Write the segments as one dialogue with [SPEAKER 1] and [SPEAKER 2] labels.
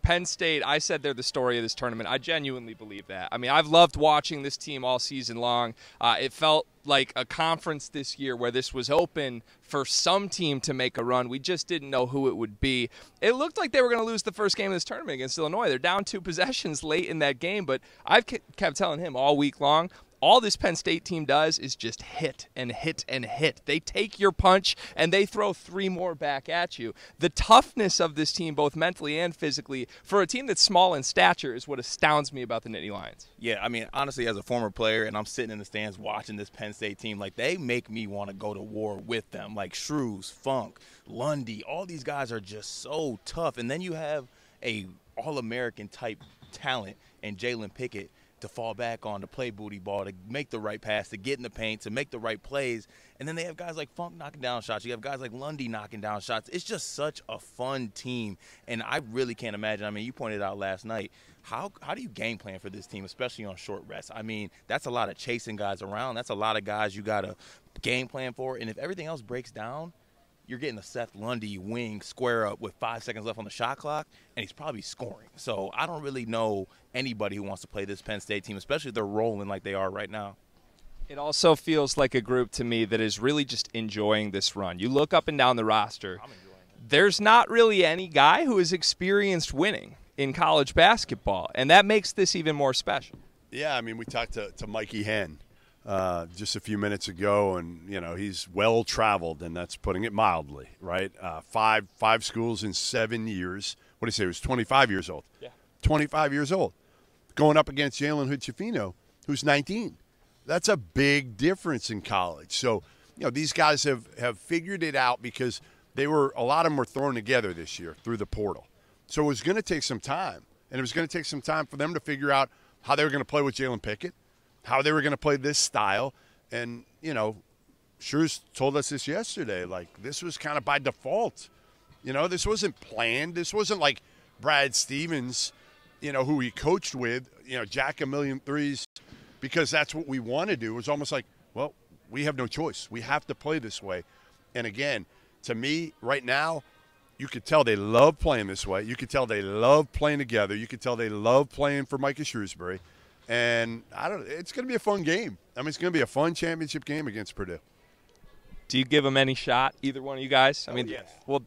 [SPEAKER 1] Penn State, I said they're the story of this tournament. I genuinely believe that. I mean, I've loved watching this team all season long. It felt like a conference this year where this was open for some team to make a run. We just didn't know who it would be. It looked like they were going to lose the first game of this tournament against Illinois. They're down 2 possessions late in that game, but I've kept telling him all week long, all this Penn State team does is just hit and hit and hit. They take your punch, and they throw 3 more back at you. The toughness of this team, both mentally and physically, for a team that's small in stature is what astounds me about the Nittany Lions.
[SPEAKER 2] Yeah, I mean, honestly, as a former player, and I'm sitting in the stands watching this Penn State team, like, they make me want to go to war with them. Like Shrews, Funk, Lundy, all these guys are just so tough. And then you have a All-American type talent in Jalen Pickett to fall back on, to play booty ball, to make the right pass, to get in the paint, to make the right plays. And then they have guys like Funk knocking down shots. You have guys like Lundy knocking down shots. It's just such a fun team. And I really can't imagine. I mean, you pointed out last night, how do you game plan for this team, especially on short rest? I mean, that's a lot of chasing guys around. That's a lot of guys you got to game plan for. And if everything else breaks down, you're getting a Seth Lundy wing square up with 5 seconds left on the shot clock, and he's probably scoring. So I don't really know anybody who wants to play this Penn State team, especially if they're rolling like they are right now.
[SPEAKER 1] It also feels like a group to me that is really just enjoying this run. You look up and down the roster, there's not really any guy who has experienced winning in college basketball, and that makes this even more special.
[SPEAKER 3] Yeah, I mean, we talked to Mikey Henn just a few minutes ago, and he's well traveled, and that's putting it mildly, right? Five schools in 7 years. What did he say? He was 25 years old.
[SPEAKER 1] Yeah,
[SPEAKER 3] 25 years old, going up against Jalen Hood-Schifino, who's 19. That's a big difference in college. So these guys have figured it out because a lot of them were thrown together this year through the portal. So it was going to take some time, and it was going to take some time for them to figure out how they were going to play with Jalen Pickett, how they were going to play this style. And, Shrews told us this yesterday, like, this was kind of by default. This wasn't planned. This wasn't like Brad Stevens, who he coached with, jack a million threes because that's what we want to do. It was almost like, well, we have no choice. We have to play this way. And, again, to me, right now, you could tell they love playing this way. You could tell they love playing together. You could tell they love playing for Micah Shrewsbury. And it's going to be a fun game. I mean, it's going to be a fun championship game against Purdue.
[SPEAKER 1] Do you give them any shot, either one of you guys? I mean,
[SPEAKER 3] yes.
[SPEAKER 1] Well,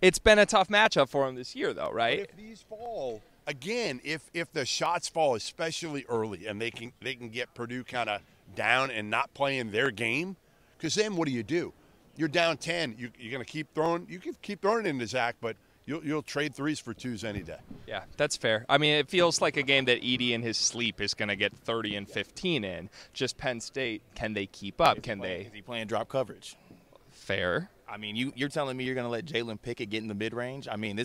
[SPEAKER 1] it's been a tough matchup for them this year, though, right?
[SPEAKER 3] But if these fall, again, if the shots fall especially early and they can get Purdue kind of down and not playing their game, because then what do? You're down 10. You're going to keep throwing. You can keep throwing it into Zach, but you'll trade threes for twos any day.
[SPEAKER 1] Yeah, that's fair. I mean, it feels like a game that Edey in his sleep is going to get 30 and 15 in. Just Penn State, can they keep up?
[SPEAKER 2] Is he playing drop coverage?
[SPEAKER 1] Fair.
[SPEAKER 2] I mean, you're telling me you're going to let Jalen Pickett get in the mid-range? I mean,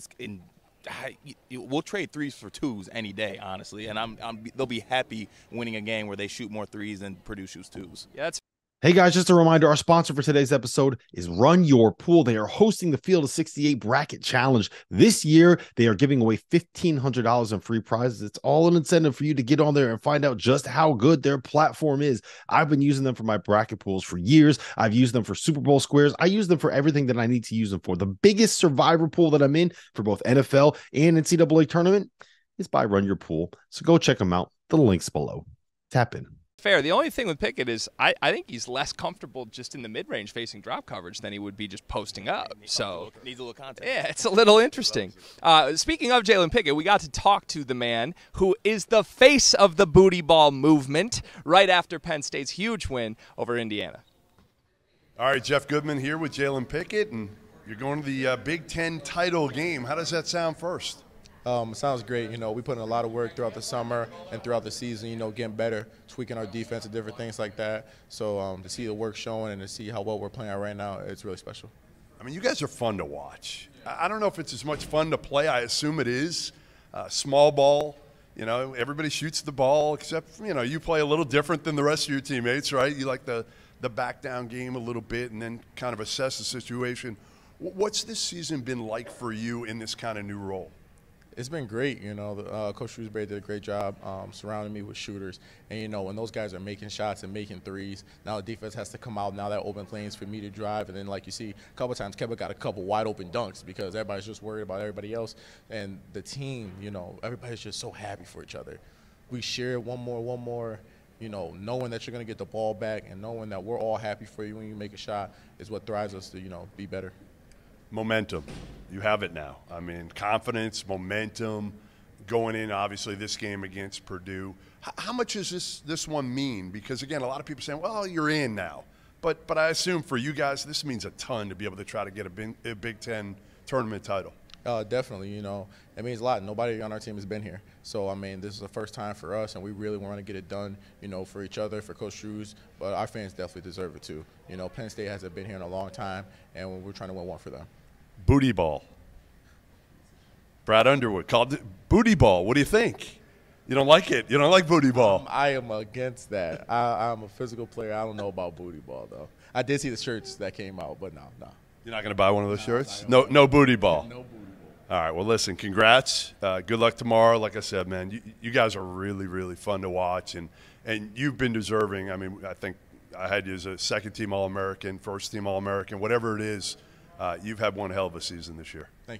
[SPEAKER 2] we'll trade threes for twos any day, honestly, and they'll be happy winning a game where they shoot more threes than Purdue shoots twos.
[SPEAKER 1] Yeah, that's.
[SPEAKER 4] Hey guys, just a reminder, our sponsor for today's episode is Run Your Pool. They are hosting the Field of 68 Bracket Challenge. This year, they are giving away $1,500 in free prizes. It's all an incentive for you to get on there and find out just how good their platform is. I've been using them for my bracket pools for years. I've used them for Super Bowl squares. I use them for everything that I need to use them for. The biggest survivor pool that I'm in for both NFL and NCAA tournament is by Run Your Pool. So go check them out. The link's below. Tap in.
[SPEAKER 1] Fair. The only thing with Pickett is I think he's less comfortable just in the mid-range facing drop coverage than he would be just posting up.
[SPEAKER 2] Needs a little context.
[SPEAKER 1] Yeah, it's a little interesting. Speaking of Jalen Pickett, we got to talk to the man who is the face of the booty ball movement right after Penn State's huge win over Indiana.
[SPEAKER 3] All right, Jeff Goodman here with Jalen Pickett, and you're going to the Big Ten title game. How does that sound first?
[SPEAKER 5] It sounds great. We put in a lot of work throughout the summer and throughout the season, getting better, tweaking our defense and different things like that. So to see the work showing and to see how well we're playing right now, it's really special.
[SPEAKER 3] I mean, you guys are fun to watch. I don't know if it's as much fun to play. I assume it is. Small ball, everybody shoots the ball except, you play a little different than the rest of your teammates, right? You like the back down game a little bit and then kind of assess the situation. What's this season been like for you in this kind of new role?
[SPEAKER 5] It's been great, Coach Shrewsbury did a great job surrounding me with shooters. And, when those guys are making shots and making threes, now the defense has to come out. Now that open lanes for me to drive. And then, like you see, a couple times Kevin got a couple wide-open dunks because everybody's just worried about everybody else. And the team, everybody's just so happy for each other. We share one more. Knowing that you're going to get the ball back and knowing that we're all happy for you when you make a shot is what drives us to, be better.
[SPEAKER 3] Momentum. You have it now. I mean, confidence, momentum, going in, obviously, this game against Purdue. How much does this one mean? Because, again, a lot of people saying, well, you're in now. But I assume for you guys, this means a ton to be able to try to get a Big Ten tournament title.
[SPEAKER 5] Definitely, it means a lot. Nobody on our team has been here. So, this is the first time for us, and we really want to get it done, for each other, for Coach Shrews. But our fans definitely deserve it, too. Penn State hasn't been here in a long time, and we're trying to win one for them.
[SPEAKER 3] Booty ball. Brad Underwood called it booty ball. What do you think? You don't like it? You don't like booty ball?
[SPEAKER 5] I am against that. I'm a physical player. I don't know about booty ball, though. I did see the shirts that came out, but no.
[SPEAKER 3] You're not going to buy one of those shirts? No booty ball.
[SPEAKER 5] No booty ball.
[SPEAKER 3] All right, well, listen, congrats. Good luck tomorrow. Like I said, man, you guys are really, really fun to watch, and you've been deserving. I think I had you as a second-team All-American, first-team All-American, whatever it is. You've had one hell of a season this year.
[SPEAKER 5] Thank you.